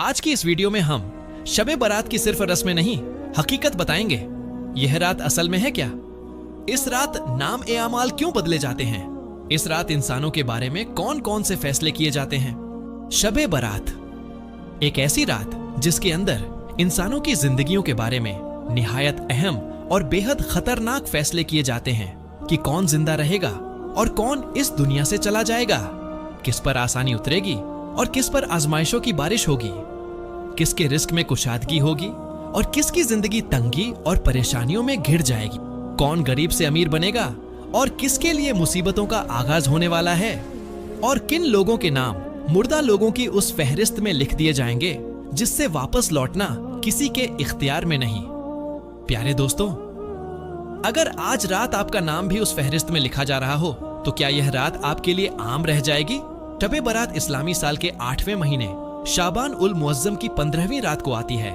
आज की इस वीडियो में हम शबे बारात की सिर्फ रस्में नहीं, हकीकत बताएंगे। यह रात असल में है क्या? इस रात नाम ए अमाल क्यों बदले जाते हैं? इस रात इंसानों के बारे में कौन कौन से फैसले किए जाते हैं? शबे बारात एक ऐसी रात जिसके अंदर इंसानों की जिंदगियों के बारे में निहायत अहम और बेहद खतरनाक फैसले किए जाते हैं कि कौन जिंदा रहेगा और कौन इस दुनिया से चला जाएगा, किस पर आसानी उतरेगी और किस पर आजमाइशों की बारिश होगी, किसके रिस्क में कुशादगी होगी और किसकी जिंदगी तंगी और परेशानियों में घिर जाएगी, कौन गरीब से अमीर बनेगा और किसके लिए मुसीबतों का आगाज होने वाला है, और किन लोगों के नाम मुर्दा लोगों की उस फहरिस्त में लिख दिए जाएंगे जिससे वापस लौटना किसी के इख्तियार में नहीं। प्यारे दोस्तों, अगर आज रात आपका नाम भी उस फहरिस्त में लिखा जा रहा हो तो क्या यह रात आपके लिए आम रह जाएगी? शबे बारात इस्लामी साल के 8वें महीने शाबान उल मुअज्जम की 15वीं रात को आती है,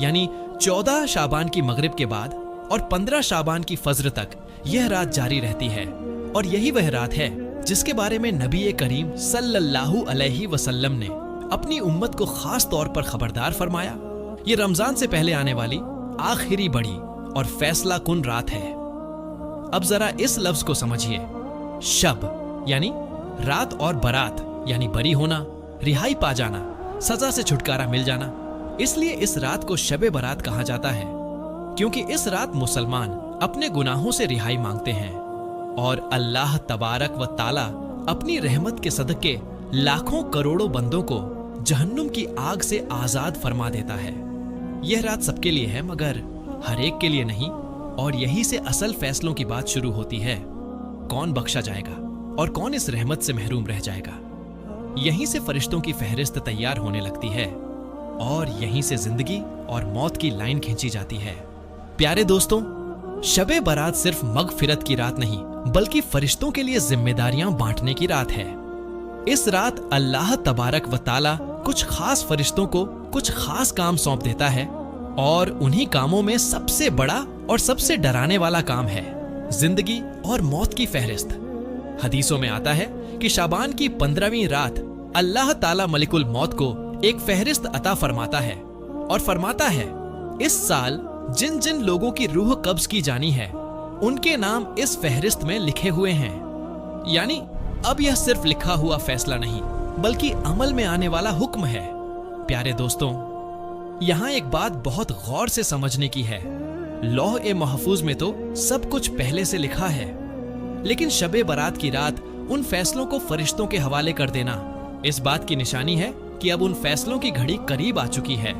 यानी 14 शाबान की मगरिब के बाद और 15 शाबान की फज्र तक यह रात जारी रहती है। और यही वह रात है जिसके बारे में नबी करीम सल्लल्लाहु अलैहि वसल्लम ने अपनी उम्मत को खास तौर पर खबरदार फरमाया। ये रमजान से पहले आने वाली आखिरी बड़ी और फैसला कुन रात है। अब जरा इस लफ्ज को समझिए। शब यानी रात और बारात यानी बरी होना, रिहाई पा जाना, सजा से छुटकारा मिल जाना। इसलिए इस रात को शबे बारात कहा जाता है क्योंकि इस रात मुसलमान अपने गुनाहों से रिहाई मांगते हैं और अल्लाह तबारक व ताला अपनी रहमत के सदके लाखों करोड़ों बंदों को जहन्नुम की आग से आजाद फरमा देता है। यह रात सबके लिए है मगर हर एक के लिए नहीं, और यही से असल फैसलों की बात शुरू होती है। कौन बख्शा जाएगा और कौन इस रहमत से महरूम रह जाएगा। यहीं से फरिश्तों की फहरिस्त तैयार होने लगती है और यहीं से जिंदगी और मौत की लाइन खींची जाती है। प्यारे दोस्तों, शबे बारात सिर्फ मगफिरत की रात नहीं बल्कि फरिश्तों के लिए जिम्मेदारियां बांटने की रात है। इस रात अल्लाह तबारक व ताला कुछ खास फरिश्तों को कुछ खास काम सौंप देता है और उन्हीं कामों में सबसे बड़ा और सबसे डराने वाला काम है जिंदगी और मौत की फहरिस्त। हदीसों में आता है कि शाबान की 15वीं रात अल्लाह ताला मलिकुल मौत को एक फहरिस्त अता फरमाता है और फरमाता है, इस साल जिन जिन लोगों की रूह कब्ज की जानी है उनके नाम इस फहरिस्त में लिखे हुए हैं। यानी अब यह सिर्फ लिखा हुआ फैसला नहीं बल्कि अमल में आने वाला हुक्म है। प्यारे दोस्तों, यहाँ एक बात बहुत गौर से समझने की है। लौह-ए महफूज में तो सब कुछ पहले से लिखा है, लेकिन शबे बारात की रात उन फैसलों को फरिश्तों के हवाले कर देना इस बात की निशानी है कि अब उन फैसलों की घड़ी करीब आ चुकी है।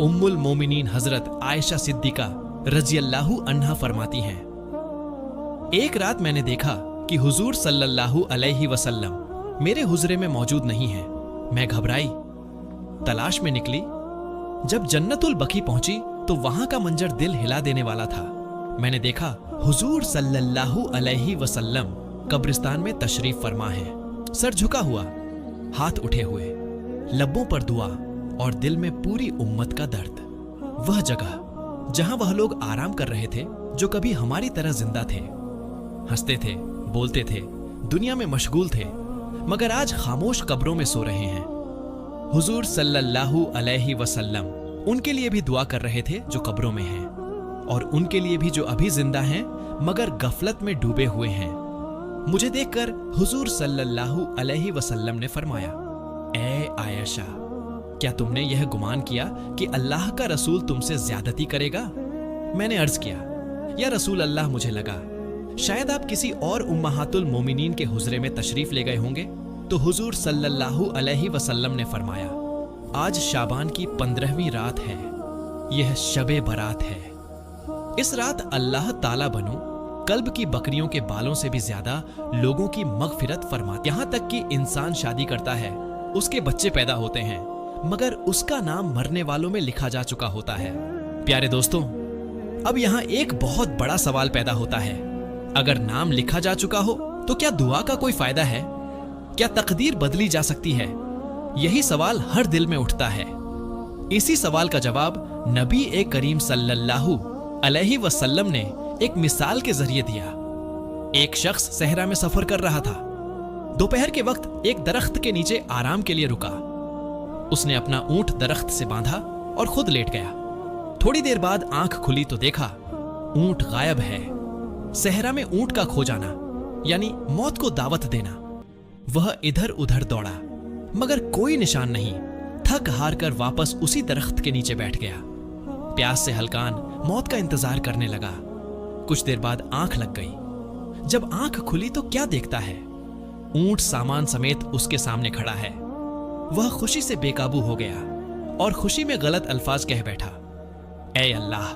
उम्मुल मोमिनीन हजरत आयशा सिद्दीका रज़ियल्लाहु अन्हा फरमाती हैं, एक रात मैंने देखा कि हुजूर सल्लल्लाहु अलैहि वसल्लम मेरे हुजरे में मौजूद नहीं है। मैं घबराई, तलाश में निकली। जब जन्नतुल बकी पहुंची तो वहां का मंजर दिल हिला देने वाला था। मैंने देखा हुजूर सल्लल्लाहु अलैहि वसल्लम कब्रिस्तान में तशरीफ फरमा है, सर झुका हुआ, हाथ उठे हुए, लब्बों पर दुआ और दिल में पूरी उम्मत का दर्द। वह जगह जहां वह लोग आराम कर रहे थे जो कभी हमारी तरह जिंदा थे, हंसते थे, बोलते थे, दुनिया में मशगूल थे, मगर आज खामोश कब्रों में सो रहे हैं। हुजूर सल्लल्लाहु अलैहि वसल्लम उनके लिए भी दुआ कर रहे थे जो कब्रों में हैं, और उनके लिए भी जो अभी जिंदा हैं मगर गफलत में डूबे हुए हैं। मुझे देखकर हुजूर सल्लल्लाहु अलैहि वसल्लम ने फरमाया, ए आयशा, क्या तुमने यह गुमान किया कि अल्लाह का रसूल तुमसे ज्यादती करेगा? मैंने अर्ज किया, या रसूल अल्लाह, मुझे लगा शायद आप किसी और उम्महातुल मोमिनीन के हुजरे में तशरीफ ले गए होंगे। तो हुजूर सल्लल्लाहु अलैहि वसल्लम ने फरमाया, आज शाबान की 15वीं रात है, यह शबे बारात है। इस रात अल्लाह ताला बनु कल्ब की बकरियों के बालों से भी ज्यादा लोगों की मगफिरत फरमाता। यहाँ तक कि इंसान शादी करता है, उसके बच्चे पैदा होते हैं, मगर उसका नाम मरने वालों में लिखा जा चुका होता है। प्यारे दोस्तों, अब यहाँ एक बहुत बड़ा सवाल पैदा होता है, अगर नाम लिखा जा चुका हो तो क्या दुआ का कोई फायदा है? क्या तकदीर बदली जा सकती है? यही सवाल हर दिल में उठता है। इसी सवाल का जवाब नबी करीम सल्लल्लाहु अलैहि वसल्लम ने एक मिसाल के जरिए दिया। एक शख्स सहरा में सफर कर रहा था। दोपहर के वक्त एक दरख्त के नीचे आराम के लिए रुका। उसने अपना ऊंट दरख्त से बांधा और खुद लेट गया। थोड़ी देर बाद आंख खुली तो देखा ऊंट गायब है। सहरा में ऊंट का खो जाना यानी मौत को दावत देना। वह इधर उधर दौड़ा मगर कोई निशान नहीं। थक हार कर वापस उसी दरख्त के नीचे बैठ गया। प्यास से हलकान मौत का इंतजार करने लगा। कुछ देर बाद आंख लग गई। जब आंख खुली तो क्या देखता है, ऊंट सामान समेत उसके सामने खड़ा है। वह खुशी से बेकाबू हो गया और खुशी में गलत अल्फाज कह बैठा, ऐ अल्लाह,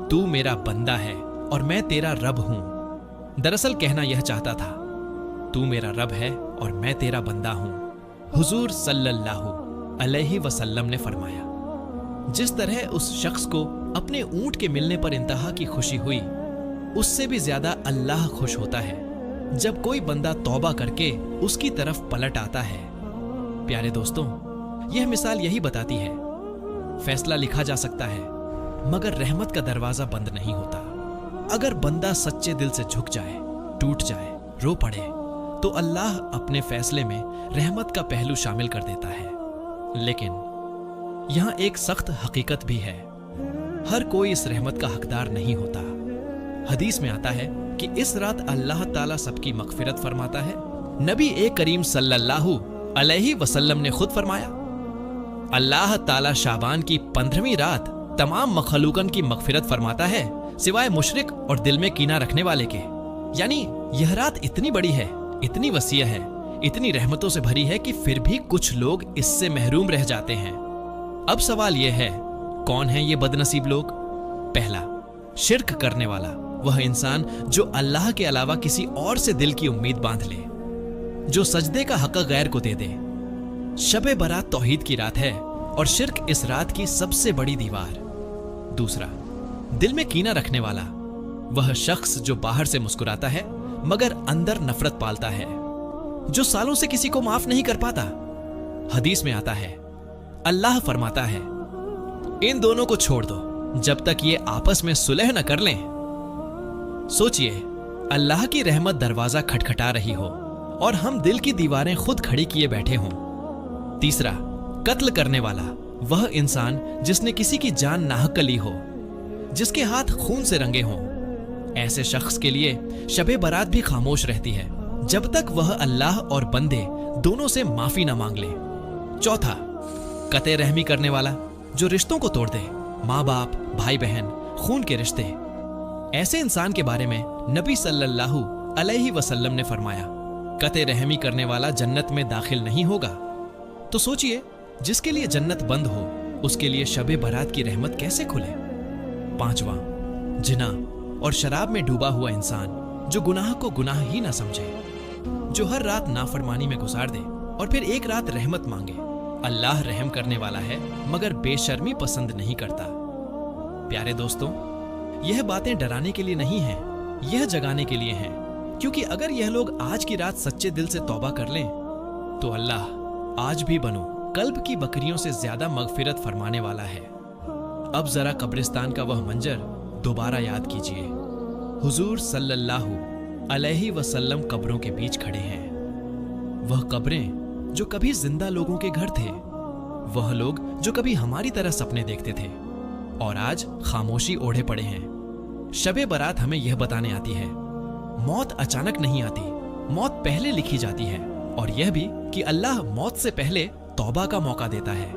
तू मेरा बंदा है और मैं तेरा रब हूं। दरअसल कहना यह चाहता था, तू मेरा रब है और मैं तेरा बंदा हूं। हुजूर सल्लल्लाहु अलैहि वसल्लम ने फरमाया, जिस तरह उस शख्स को अपने ऊंट के मिलने पर इंतहा की खुशी हुई, उससे भी ज्यादा अल्लाह खुश होता है जब कोई बंदा तौबा करके उसकी तरफ पलट आता है। प्यारे दोस्तों, यह मिसाल यही बताती है, फैसला लिखा जा सकता है मगर रहमत का दरवाजा बंद नहीं होता। अगर बंदा सच्चे दिल से झुक जाए, टूट जाए, रो पड़े, तो अल्लाह अपने फैसले में रहमत का पहलू शामिल कर देता है। लेकिन यहां एक सख्त हकीकत भी है, हर कोई इस रहमत का हकदार नहीं होता। हदीस में आता है कि इस रात अल्लाह ताला सबकी मगफिरत फरमाता है। नबी करीम सल्लल्लाहु अलैहि वसल्लम ने खुद फरमाया, अल्लाह ताला शाबान की 15वीं रात तमाम मखलूकन की मगफिरत फरमाता है सिवाय मुशरिक और दिल में कीना रखने वाले के। यानी यह रात इतनी बड़ी है, इतनी वसीय है, इतनी रहमतों से भरी है कि फिर भी कुछ लोग इससे महरूम रह जाते हैं। अब सवाल यह है, कौन है ये बदनसीब लोग? पहला, शिर्क करने वाला, वह इंसान जो अल्लाह के अलावा किसी और से दिल की उम्मीद बांध ले, जो सजदे का हक गैर को दे दे। शबे बरात तौहीद की रात है और शिर्क इस रात की सबसे बड़ी दीवार। दूसरा, दिल में कीना रखने वाला, वह शख्स जो बाहर से मुस्कुराता है मगर अंदर नफरत पालता है, जो सालों से किसी को माफ नहीं कर पाता। हदीस में आता है, अल्लाह फरमाता है, इन दोनों को छोड़ दो जब तक ये आपस में सुलह न कर लें। सोचिए, अल्लाह की रहमत दरवाजा खटखटा रही हो और हम दिल की दीवारें खुद खड़ी किए बैठे हों। तीसरा, कत्ल करने वाला, वह इंसान जिसने किसी की जान नाहक ली हो, जिसके हाथ खून से रंगे हों। ऐसे शख्स के लिए शबे बारात भी खामोश रहती है जब तक वह अल्लाह और बंदे दोनों से माफी ना मांग ले। चौथा, कते रहमी करने वाला, जो रिश्तों को तोड़ दे, माँ बाप, भाई बहन, खून के रिश्ते। ऐसे इंसान के बारे में नबी सल्लल्लाहु अलैहि वसल्लम ने फरमाया, कते रहमी करने वाला जन्नत में दाखिल नहीं होगा। तो सोचिए, जिसके लिए जन्नत बंद हो उसके लिए शबे बारात की रहमत कैसे खुले। पांचवा, जिना और शराब में डूबा हुआ इंसान, जो गुनाह को गुनाह ही ना समझे, जो हर रात नाफरमानी में गुजार दे और फिर एक रात रहमत मांगे। अल्लाह रहम करने वाला है मगर बेशर्मी पसंद नहीं करता। प्यारे दोस्तों, यह बातें डराने के लिए नहीं हैं, यह जगाने के लिए हैं, क्योंकि अगर यह लोग आज की रात सच्चे दिल से तौबा कर लें तो अल्लाह आज भी बनो कल्ब की बकरियों से ज्यादा मगफिरत फरमाने वाला है। अब जरा कब्रिस्तान का वह मंजर दोबारा याद कीजिए। हुजूर सल्लल्लाहु अलैहि वसल्लम कब्रों के बीच खड़े हैं। वह कब्रें जो कभी जिंदा लोगों के घर थे, वह लोग जो कभी हमारी तरह सपने देखते थे और आज खामोशी ओढ़े पड़े हैं। शबे बारात हमें यह बताने आती है, मौत अचानक नहीं आती, मौत पहले लिखी जाती है, और यह भी कि अल्लाह मौत से पहले तौबा का मौका देता है।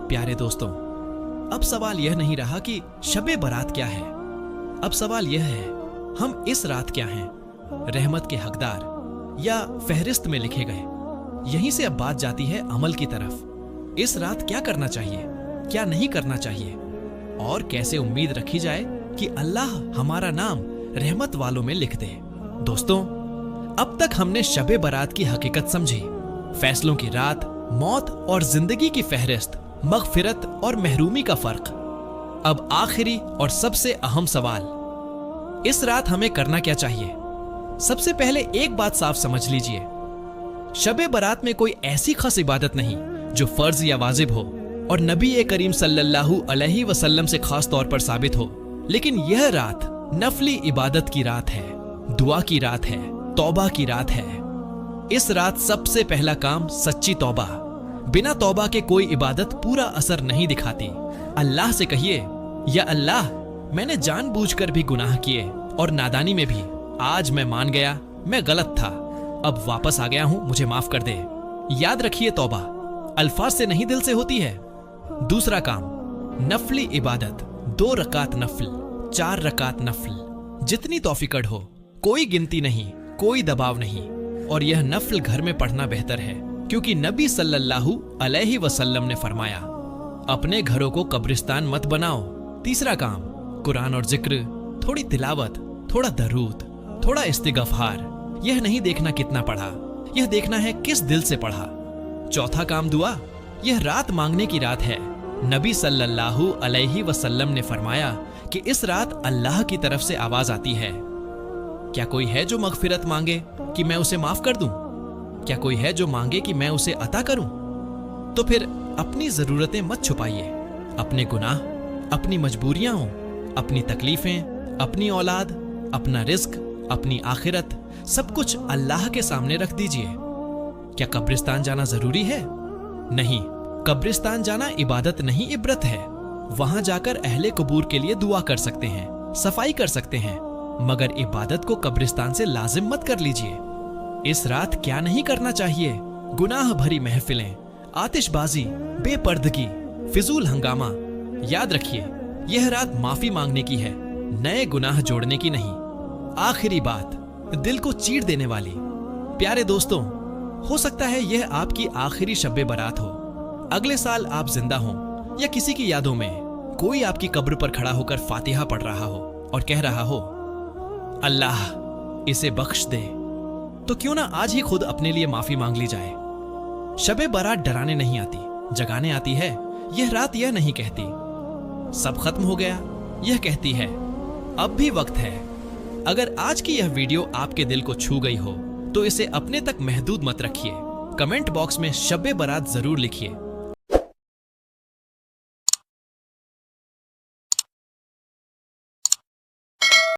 प्यारे दोस्तों, अब सवाल यह नहीं रहा कि शबे बारात क्या है, अब सवाल यह है, हम इस रात क्या हैं, रहमत के हकदार या फहरिस्त में लिखे गए। यहीं से अब बात जाती है अमल की तरफ। इस रात क्या करना चाहिए, क्या नहीं करना चाहिए, और कैसे उम्मीद रखी जाए कि अल्लाह हमारा नाम रहमत वालों में लिख दे। दोस्तों, अब तक हमने शबे बारात की हकीकत समझी, फैसलों की रात, मौत और जिंदगी की फहरिस्त, मगफिरत और महरूमी का फर्क। अब आखिरी और सबसे अहम सवाल, इस रात हमें करना क्या चाहिए। सबसे पहले एक बात साफ समझ लीजिए, शबे बारात में कोई ऐसी खास इबादत नहीं जो फर्ज या वाजिब हो और नबी करीम सल्लल्लाहु अलैहि वसल्लम से खास तौर पर साबित हो, लेकिन यह रात नफली इबादत की रात है, दुआ की रात है, तौबा की रात है। इस रात सबसे पहला काम सच्ची तौबा, बिना तौबा के कोई इबादत पूरा असर नहीं दिखाती। अल्लाह से कहिए, या अल्लाह, मैंने जानबूझकर भी गुनाह किए और नादानी में भी। आज मैं मान गया मैं गलत था, अब वापस आ गया हूं, मुझे माफ कर दे। याद रखिए, तौबा अल्फाज से नहीं दिल से होती है। दूसरा काम, नफली इबादत। 2 रकात नफल, 4 रकात नफल, जितनी तौफीकड़ हो, कोई गिनती नहीं, कोई दबाव नहीं। और यह नफल घर में पढ़ना बेहतर है, क्योंकि नबी सल्लल्लाहु अलैहि वसल्लम ने फरमाया, अपने घरों को कब्रिस्तान मत बनाओ। तीसरा काम, कुरान और जिक्र, थोड़ी तिलावत, थोड़ा दरूद, थोड़ा इस्तिगफार। यह नहीं देखना कितना पढ़ा, यह देखना है किस दिल से पढ़ा। चौथा काम, दुआ। यह रात मांगने की रात है। नबी सल्लल्लाहु अलैहि वसल्लम ने फरमाया कि इस रात अल्लाह की तरफ से आवाज आती है, क्या कोई है जो मगफिरत मांगे कि मैं उसे माफ कर दूं? क्या कोई है जो मांगे कि मैं उसे अता करूं? तो फिर अपनी जरूरतें मत छुपाइए। अपने गुनाह, अपनी मजबूरियां हों, अपनी तकलीफें, अपनी औलाद, अपना रिस्क, अपनी आखिरत, सब कुछ अल्लाह के सामने रख दीजिए। क्या कब्रिस्तान जाना जरूरी है? नहीं, कब्रिस्तान जाना इबादत नहीं, इबरत है। वहां जाकर अहले कबूर के लिए दुआ कर सकते हैं, सफाई कर सकते हैं, मगर इबादत को कब्रिस्तान से लाजिम मत कर लीजिए। इस रात क्या नहीं करना चाहिए? गुनाह भरी महफिलें, आतिशबाजी, बेपर्दगी, फिजूल हंगामा। याद रखिए, यह रात माफी मांगने की है, नए गुनाह जोड़ने की नहीं। आखिरी बात, दिल को चीर देने वाली। प्यारे दोस्तों, हो सकता है यह आपकी आखिरी शब्बे बारात हो। अगले साल आप जिंदा हो या किसी की यादों में कोई आपकी कब्र पर खड़ा होकर फातिहा पढ़ रहा हो और कह रहा हो, अल्लाह इसे बख्श दे, तो क्यों ना आज ही खुद अपने लिए माफी मांग ली जाए। शबे बारात डराने नहीं आती, जगाने आती है। यह रात यह नहीं कहती सब खत्म हो गया, यह कहती है अब भी वक्त है। अगर आज की यह वीडियो आपके दिल को छू गई हो तो इसे अपने तक महदूद मत रखिए। कमेंट बॉक्स में शबे बारात जरूर लिखिए।